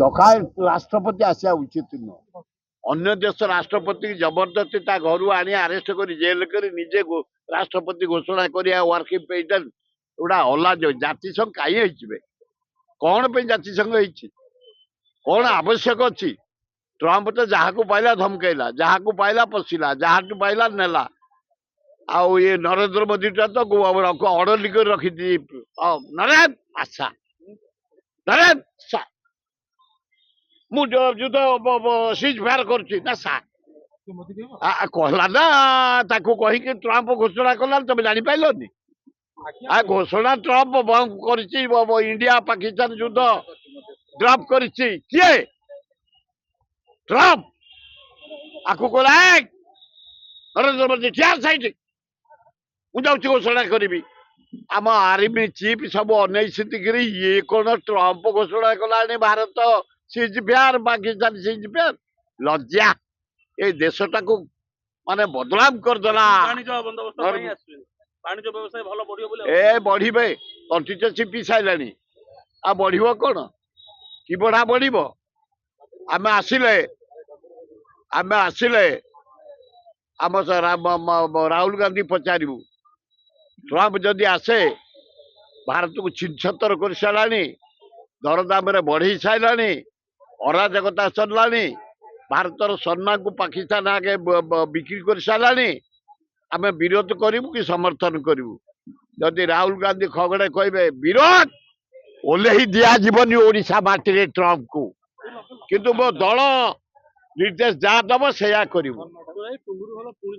ଡକାୟତ ରାଷ୍ଟ୍ରପତି ଆସିବା ଉଚିତ ନୁହଁ। ଅନ୍ୟ ଦେଶ ରାଷ୍ଟ୍ରପତି ଜବରଦସ୍ତି ତା ଘରୁ ଆଣି ଆରେଷ୍ଟ କରି ଜେଲ କରି ନିଜେ ରାଷ୍ଟ୍ରପତି ଘୋଷଣା କରିବା ୱାର୍କିଂ ପ୍ରେସିଡେଣ୍ଟ ଏଗୁଡ଼ା ଅଲାଜ। ଜାତିସଂଘ କାହିଁ ହେଇଯିବେ? କଣ ପାଇଁ ଜାତିସଂଘ ହେଇଛି? କଣ ଆବଶ୍ୟକ ଅଛି? ଟ୍ରମ୍ପ ତ ଯାହାକୁ ପାଇଲା ଧମକେଇଲା, ଯାହାକୁ ପାଇଲା ପଶିଲା, ଯାହାଠୁ ପାଇଲା ନେଲା। ଆଉ ଇଏ ନରେନ୍ଦ୍ର ମୋଦିଟା ତ ଅଡଲି କରି ରଖିଛି। ନରେନ୍ଦ୍ର ଆଶା ନରେନ୍ଦ୍ର ମୁଁ ଯୁଦ୍ଧ ସିଜ୍ ଫାୟାର କରୁଛି ନା କହିଲା ନା। ତାକୁ କହିକି ଟ୍ରମ୍ପ ଘୋଷଣା କଲା, ତମେ ଜାଣିପାରିଲନି? ଘୋଷଣା ଟ୍ରମ୍ପ ବନ୍ଦ କରିଛି। ଇଣ୍ଡିଆ ପାକିସ୍ତାନ ଯୁଦ୍ଧ ଡ୍ରପ୍ କରିଛି କିଏ? ଟ୍ରମ୍ପ। ଆକୁ କହିଲା ନରେନ୍ଦ୍ର ମୋଦି ଠିଆ ସାଇଟ୍, ମୁଁ ଯାଉଛି ଘୋଷଣା କରିବି। ଆମ ଆର୍ମି ଚିଫ୍ ସବୁ ଅନେଇଛନ୍ତି ଇଏ କଣ ଟ୍ରମ୍ପ ଘୋଷଣା କଲାଣି Bharat ceasefire, Pakistan ceasefire. ଲଜ୍ଜା। ଏ ଦେଶଟାକୁ ମାନେ ବଦନାମ କରିଦେଲା। ଏ ବଢିବେ, ତଣ୍ଟିଟେ ଚିପି ସାଇଲାଣି। ଆଉ ବଢିବ କଣ? କି ବଢା ବଢିବ? ଆମେ ଆସିଲେ ଆମ ରାହୁଲ ଗାନ୍ଧୀ ପଚାରିବୁ, ଟ୍ରମ୍ପ ଯଦି ଆସେ ଭାରତକୁ ଛିନ୍ଛତର କରିସାରିଲାଣି, ଦରଦାମରେ ବଢେଇ ସାରିଲାଣି, ଅରାଜକତା ସରିଲାଣି, ଭାରତର ସମ୍ମାନକୁ ପାକିସ୍ତାନ ଆଗେ ବିକ୍ରି କରିସାରିଲାଣି। ଆମେ ବିରୋଧ କରିବୁ କି ସମର୍ଥନ କରିବୁ? ଯଦି ରାହୁଲ ଗାନ୍ଧୀ ଖଗଡେ କହିବେ ବିରୋଧ, ଓହ୍ଲେଇ ଦିଆଯିବନି ଓଡିଶା ମାଟିରେ ଟ୍ରମ୍ପକୁ। କିନ୍ତୁ ମୋ ଦଳ ନିର୍ଦ୍ଦେଶ ଯାହା ଦବ ସେଇଆ କରିବୁ।